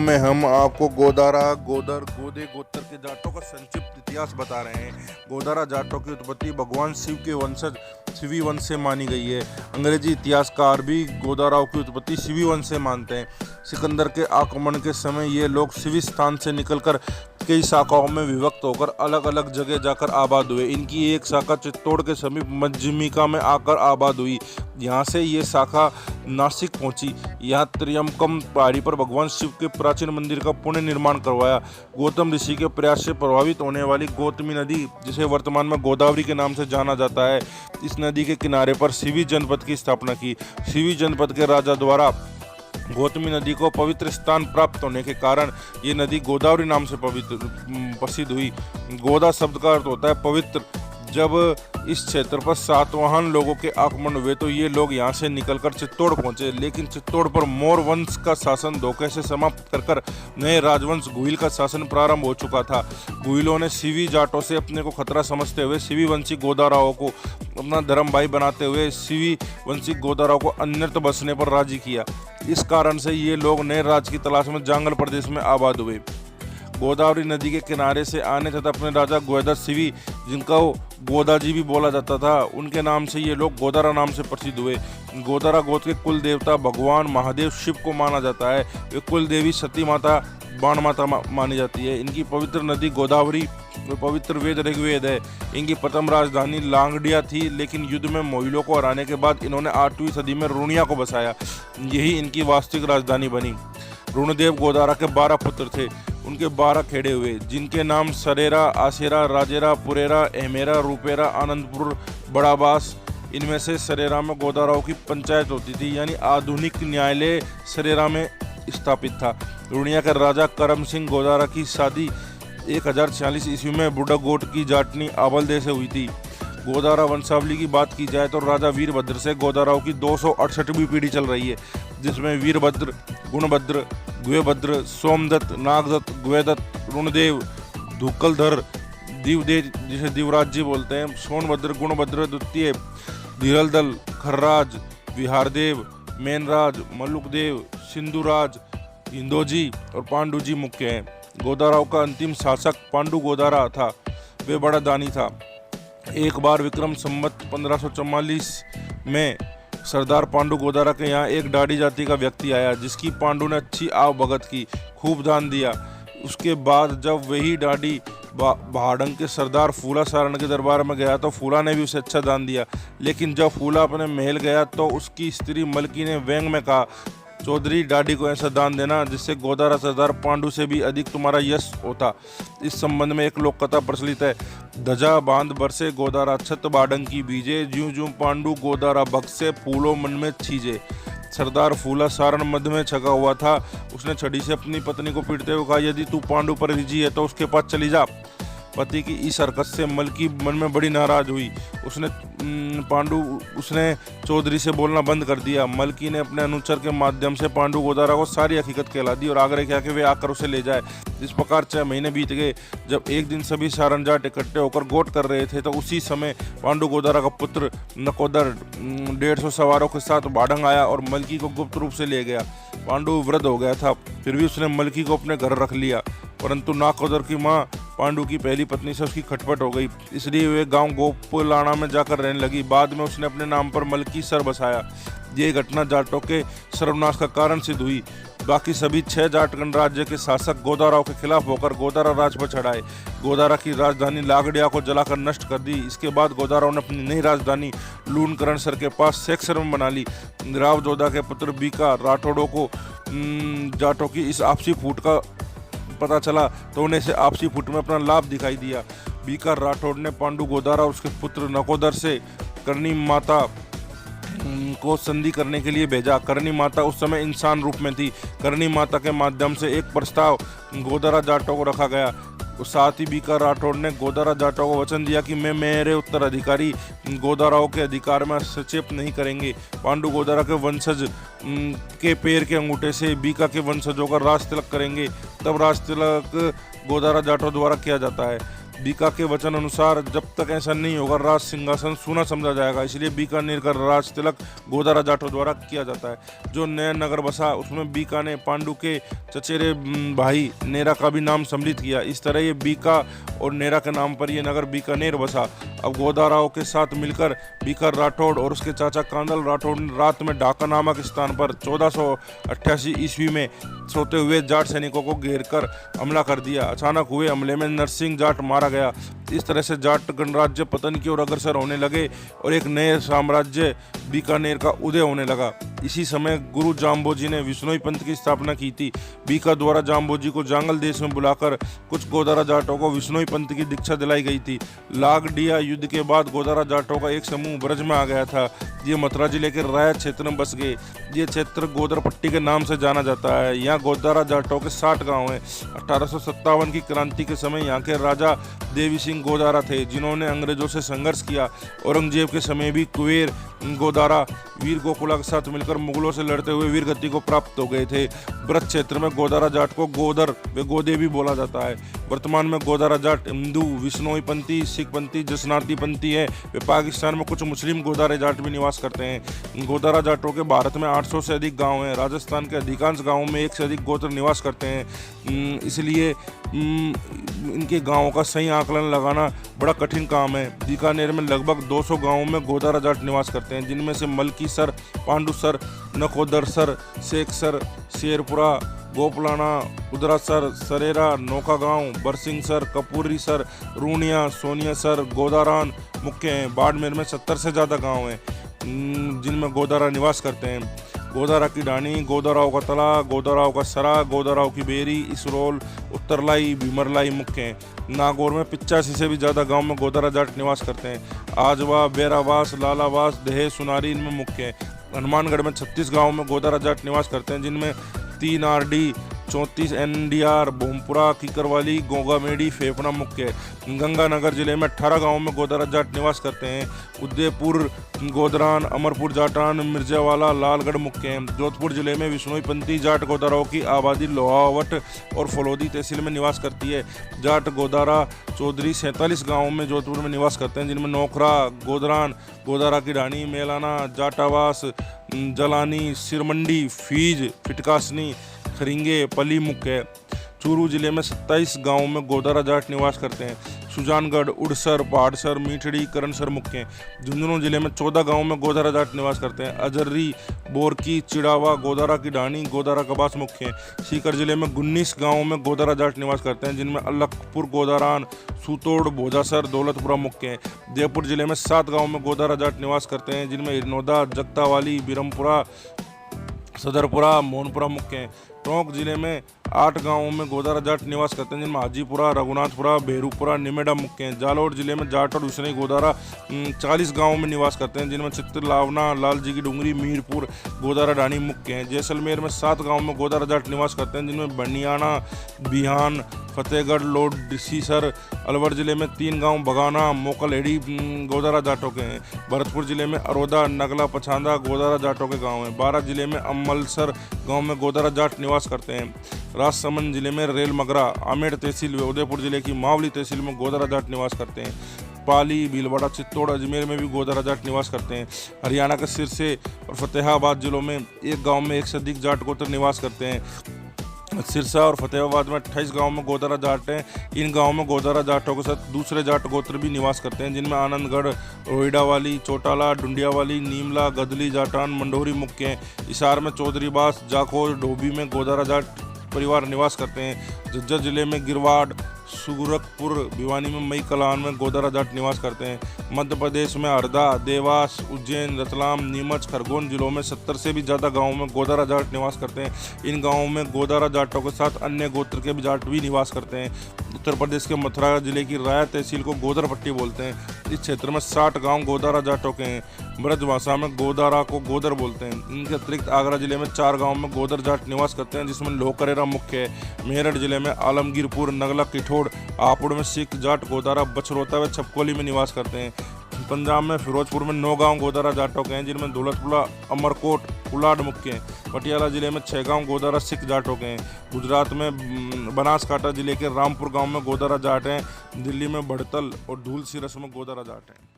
में हम आपको गोदारा, गोदर, गोदे, गोत्र के जाटों का संक्षिप्त इतिहास बता रहे हैं। गोदारा जाटों की उत्पत्ति भगवान शिव के वंशज शिवी वंश से मानी गई है। अंग्रेजी इतिहासकार भी गोदाराओं की उत्पत्ति शिवी वंश से मानते हैं। सिकंदर के आक्रमण के समय ये लोग सिविस्तान से निकलकर कई शाखाओं में विभक्त होकर अलग अलग जगह जाकर आबाद हुए। इनकी एक शाखा चित्तौड़ के समीप मध्यमिका में आकर आबाद हुई। यहाँ से ये शाखा नासिक पहुंची। यहाँ त्र्यंबकम पहाड़ी पर भगवान शिव के प्राचीन मंदिर का पुनः निर्माण करवाया। गौतम ऋषि के प्रयास से प्रभावित होने वाली गौतमी नदी, जिसे वर्तमान में गोदावरी के नाम से जाना जाता है, इस नदी के किनारे पर सिवी जनपद की स्थापना की। सिवी जनपद के राजा द्वारा गौतमी नदी को पवित्र स्थान प्राप्त होने के कारण ये नदी गोदावरी नाम से प्रसिद्ध हुई। गोदा शब्द का अर्थ होता है पवित्र। जब इस क्षेत्र पर सातवाहन लोगों के आक्रमण हुए तो ये लोग यहाँ से निकलकर चित्तौड़ पहुंचे, लेकिन चित्तौड़ पर मोर वंश का शासन धोखे से समाप्त कर नए राजवंश गुहिल का शासन प्रारंभ हो चुका था। गुहिलों ने सिवी जाटों से अपने को खतरा समझते हुए सिवी वंशी गोदाराओं को अपना धर्म भाई बनाते हुए सिवी वंशी गोदाराओं को अन्यत्र बसने पर राजी किया। इस कारण से ये लोग नए राज की तलाश में जांगल प्रदेश में आबाद हुए। गोदावरी नदी के किनारे से आने तथा अपने राजा गोदर सिवी, जिनका गोदाजी भी बोला जाता था, उनके नाम से ये लोग गोदारा नाम से प्रसिद्ध हुए। गोदारा गोत्र के कुल देवता भगवान महादेव शिव को माना जाता है। वे कुल देवी सती माता, बाण माता मानी जाती है। इनकी पवित्र नदी गोदावरी पवित्र वेद ऋग्वेद है। इनकी प्रथम राजधानी लांगडिया थी, लेकिन युद्ध में मोहिलों को हराने के बाद इन्होंने 8वीं सदी में रुणिया को बसाया। यही इनकी वास्तविक राजधानी बनी। रुणदेव गोदारा के 12 पुत्र थे। उनके 12 खेड़े हुए, जिनके नाम सरेरा, आसेरा, राजेरा, पुरेरा, अहमेरा, रूपेरा, आनंदपुर, बड़ाबास। इनमें से सरेरा में गोदाराओं की पंचायत होती थी, यानी आधुनिक न्यायालय सरेरा में स्थापित था। रुणिया के राजा करम सिंह गोदारा की शादी 1046 ईस्वी में बुढ़ागोट की जाटनी आबलदे से हुई थी। गोदारा वंशावली की बात की जाए तो राजा वीरभद्र से गोदाराओं की 268वीं पीढ़ी चल रही है, जिसमें वीरभद्र, गुणभद्र, गुहेभद्र, सोमदत्त, नागदत्त, गुहेदत्त, रुणदेव, धुक्कलधर, दीवदेव जिसे दिवराज जी बोलते हैं, सोनभद्र, गुणभद्र द्वितीय, धीरलदल, खर्राज, विहारदेव, मेनराज, मल्लुकदेव, सिंधुराज, हिंदोजी और पांडुजी मुख्य हैं। गोदाराओं का अंतिम शासक पांडु गोदारा था। वे बड़ा दानी था। एक बार विक्रम संवत 1544 में सरदार पांडु गोदारा के यहाँ एक डाडी जाति का व्यक्ति आया, जिसकी पांडु ने अच्छी आव भगत की, खूब दान दिया। उसके बाद जब वही डाडी भाड़ंग के सरदार फूला सारण के दरबार में गया तो फूला ने भी उसे अच्छा दान दिया। लेकिन जब फूला अपने महल गया तो उसकी स्त्री मलकी ने व्यंग में कहा, चौधरी डाडी को ऐसा दान देना जिससे गोदारा सरदार पांडु से भी अधिक तुम्हारा यश होता। इस संबंध में एक लोक कथा प्रचलित है। ध्वजा बांध बरसे गोदारा छत बाडंग की बीजे, ज्यूं ज्यूं पांडु गोदारा बक्से, फूलो मन में छीजे। सरदार फूला सारण मध्य में छका हुआ था। उसने छड़ी से अपनी पत्नी को पीटते हुए कहा, यदि तू पांडु पर रिझी है तो उसके पास चली जा। पति की इस हरकत से मलकी मन में बड़ी नाराज हुई। उसने चौधरी से बोलना बंद कर दिया। मलकी ने अपने अनुचर के माध्यम से पांडु गोदारा को सारी हकीकत कहला दी और आग्रह किया कि वे आकर उसे ले जाए। इस प्रकार 6 महीने बीत गए। जब एक दिन सभी सारण जाट इकट्ठे होकर गोट कर रहे थे तो उसी समय पांडु गोदारा का पुत्र नकोदर 150 सवारों के साथ बाडंग आया और मलकी को गुप्त रूप से ले गया। पांडु वृद्ध हो गया था, फिर भी उसने मलकी को अपने घर रख लिया, परंतु नाकोदर की माँ पांडु की पहली पत्नी से उसकी खटपट हो गई, इसलिए वे गांव गोपलाना में जाकर रहने लगी। बाद में उसने अपने नाम पर मलकी सर बसाया। ये घटना जाटों के सर्वनाश का कारण सिद्ध हुई। बाकी सभी 6 जाट गणराज्य के शासक गोदाराओं के खिलाफ होकर गोदारा राज पर चढ़ाए। गोदारा की राजधानी लागडिया को जलाकर नष्ट कर दी। इसके बाद गोदाराओं ने अपनी नई राजधानी लूनकरण सर के पास सेक्सर में बना ली। राव जोधा के पुत्र बीका राठौड़ों को जाटों की इस आपसी फूट का पता चला तो उन्हें से आपसी फुट में अपना लाभ दिखाई दिया। बीकर राठौड़ ने पांडु गोदारा और उसके पुत्र नकोदर से करनी माता को संधि करने के लिए भेजा। करनी माता उस समय इंसान रूप में थी। करनी माता के माध्यम से एक प्रस्ताव गोदारा जाटों को रखा गया। साथ ही बीकर राठौड़ ने गोदारा जाटों को वचन दिया कि मेरे उत्तराधिकारी गोदाराओं के अधिकार में हस्तक्षेप नहीं करेंगे। पांडु गोदारा के वंशज के पैर के अंगूठे से बीका के वंशजों का राज तिलक करेंगे। तब राज तिलक गोदारा जाटों द्वारा किया जाता है। बीका के वचन अनुसार जब तक ऐसा नहीं होगा राज सिंहासन सूना समझा जाएगा, इसलिए बीकानेर का राज तिलक गोदारा जाटों द्वारा किया जाता है। जो नया नगर बसा उसमें बीका ने पांडु के चचेरे भाई नेरा का भी नाम सम्मिलित किया। इस तरह ये बीका और नेरा के नाम पर यह नगर बीकानेर बसा। अब गोदाराओं के साथ मिलकर बीकर राठौड़ और उसके चाचा कांदल राठौड़ ने रात में ढाका नामक स्थान पर 1488 ईस्वी में सोते हुए जाट सैनिकों को घेर कर हमला कर दिया। अचानक हुए हमले में नरसिंह जाट मारा गया। इस तरह से जाट गणराज्य पतन की ओर अग्रसर होने लगे और एक नए साम्राज्य बीकानेर का उदय होने लगा। इसी समय गुरु जाम्बोजी ने विश्नोई पंथ की स्थापना की थी। बीका द्वारा जाम्बोजी को जांगल देश में बुलाकर कुछ गोदारा जाटों को विश्नोई पंथ की दीक्षा दिलाई गई थी। लागडिया युद्ध के बाद गोदारा जाटों का एक समूह ब्रज में आ गया था। ये मथुरा जिले के राय क्षेत्र में बस गए। ये क्षेत्र गोदर पट्टी के नाम से जाना जाता है। यहाँ गोदारा जाटों के 60 गांव हैं। 1857 की क्रांति के समय यहाँ के राजा देवी सिंह गोदारा थे, जिन्होंने अंग्रेजों से संघर्ष किया। औरंगजेब के समय भी कुबेर गोदारा वीर गोकुला के साथ मिलकर मुगलों से लड़ते हुए वीर गति को प्राप्त हो गए थे। ब्रज क्षेत्र में गोदारा जाट को गोदर व गोदे भी बोला जाता है। वर्तमान में गोदारा जाट हिंदू, विश्नोई पंथी, सिख पंथी, जसनाती पंथी है। वे पाकिस्तान में कुछ मुस्लिम गोदारे जाट भी निवास करते हैं। गोदारा जाटों के भारत में 800 से अधिक गांव हैं। राजस्थान के अधिकांश गांवों में 1 से अधिक गोत्र निवास करते हैं, इसलिए इनके गांवों का सही आकलन लगाना बड़ा कठिन काम है। बीकानेर में लगभग 200 गांवों में गोदारा जाट निवास करते हैं, जिनमें से Malkisar, Pandusar, Nakodesar, Sheikhsar, Sherpura, Gopalana, Udrasar, Sarera, Nauka Gaon, Barsinghsar, Kapurisar, Runiya, Soniyasar, Godaran मुख्य हैं। बाड़मेर में 70 से ज़्यादा गांव हैं जिनमें गोदारा निवास करते हैं। गोदारा की ढाणी, गोदाराओं का तला, गोदाराओं का सरा, गोदाराओं की बेरी, इसरोल, उत्तरलाई, भीमरलाई मुख्य हैं। नागौर में 85 से भी ज़्यादा गांव में गोदारा जाट निवास करते हैं। आजवा, बेरावास, लालावास, दहे, सुनारी इनमें मुख्य हैं। हनुमानगढ़ में 36 गाँव में गोदारा जाट निवास करते हैं, जिनमें 3 आरडी, 34 एनडीआर, भोमपुरा, किकरवाली, गोगामेड़ी, फेफना मुख्य है। गंगानगर जिले में 18 गांवों में गोदारा जाट निवास करते हैं। उदयपुर, गोदरान, अमरपुर जाटान, मिर्जावाला, लालगढ़ मुख्य हैं। जोधपुर जिले में विश्नोई पंथी जाट गोदाराओं की आबादी लोहावट और फलोदी तहसील में निवास करती है। जाट गोदारा चौधरी 47 गाँवों में जोधपुर में निवास करते हैं, जिनमें नोखरा, गोदरान, गोदारा की ढाणी, मेलाना, जाटावास, जलानी, सिरमंडी, फीज, फिटकासनी, खरिंगे, पली मुख्य है। चूरू जिले में 27 गांवों में गोदारा जाट निवास करते हैं। सुजानगढ़, उड़सर, पहाड़सर, मीठड़ी, करणसर मुख्य हैं। झुंझुनू जिले में 14 गांवों में गोदारा जाट निवास करते हैं। अजर्री, बोरकी, चिड़ावा, गोदारा की ढाणी, गोदारा कबास मुख्य हैं। सीकर जिले में 19 गांवों में गोदारा जाट निवास करते हैं, जिनमें अलखपुर, गोदारान, सूतोड़, भोजासर, दौलतपुरा मुख्य हैं। जयपुर जिले में 7 गाँवों में गोदारा जाट निवास करते हैं, जिनमें हिरनौदा, जगतावाली, बिरमपुरा, सदरपुरा, मोहनपुरा मुख्य हैं। टोंक जिले में 8 गांवों में गोदारा जाट निवास करते हैं, जिनमें हाजीपुरा, रघुनाथपुरा, बेरूपुरा, निमेडा मुख्य हैं। जालोर जिले में जाट और विश्नोई गोदारा 40 गांवों में निवास करते हैं, जिनमें चित्र, लावना, लालजी की डूंगरी, मीरपुर, गोदारा ढाणी मुख्य हैं। जैसलमेर में 7 गांवों में गोदारा जाट निवास करते हैं, जिनमें बनियाना, बिहान, फतेहगढ़, लोडसीसर। अलवर जिले में 3 गांव बगाना, मोकलहेड़ी गोदारा जाटों के हैं। भरतपुर जिले में अरोदा, नगला, पछांदा गोदारा जाटों के गांव हैं। 12 जिले में अमलसर गांव में गोदारा जाट निवास करते हैं। राजसमंद जिले में रेल मगरा, आमेर तहसील व उदयपुर जिले की मावली तहसील में गोदारा जाट निवास करते हैं। पाली, भीलवाड़ा, चित्तौड़, अजमेर में भी गोदारा जाट निवास करते हैं। हरियाणा के सिरसे और फतेहाबाद जिलों में एक गांव में 1 से अधिक जाट गोत्र निवास करते हैं। सिरसा और फतेहाबाद में 28 गांवों में गोदारा जाट हैं। इन गांवों में गोदारा जाटों के साथ दूसरे जाट गोत्र भी निवास करते हैं, जिनमें आनंदगढ़, रोहिडावाली, चोटाला, डुंडियावाली, नीमला, गदली, जाटान, मंडोरी मुख्य हैं। हिसार में चौधरीबास, जाखोर, डोभी में गोदारा जाट परिवार निवास करते हैं। झज्जर जिले में गिरवाड़, सुगरकपुर, भिवानी में मई कलान में गोदारा जाट निवास करते हैं। मध्य प्रदेश में हरदा, देवास, उज्जैन, रतलाम, नीमच, खरगोन जिलों में 70 से भी ज़्यादा गांवों में गोदारा जाट निवास करते हैं। इन गांवों में गोदारा जाटों के साथ अन्य गोत्र के भी जाट भी निवास करते हैं। उत्तर प्रदेश के मथुरा जिले की राय तहसील को गोदर पट्टी बोलते हैं। इस क्षेत्र में 60 गाँव गोदारा जाटों के हैं। ब्रज भाषा में गोदारा को गोदर बोलते हैं। इनके अतिरिक्त आगरा जिले में 4 गाँव में गोदर जाट निवास करते हैं, जिसमें लोकरेरा मुख्य है। मेरठ जिले में आलमगीरपुर, नगला, किठोड़, हापुड़ में सिख जाट गोदारा, बछरोता व छपकोली में निवास करते हैं। पंजाब में फिरोजपुर में 9 गांव गोदारा जाटों के हैं, जिनमें दौलतपुरा, अमरकोट, कुलाड मुख्य हैं। पटियाला जिले में 6 गांव गोदारा सिख जाटों के हैं। गुजरात में बनासकांठा जिले के रामपुर गांव में गोदारा जाट हैं। दिल्ली में बड़तल और धूलसिरस में गोदारा जाट हैं।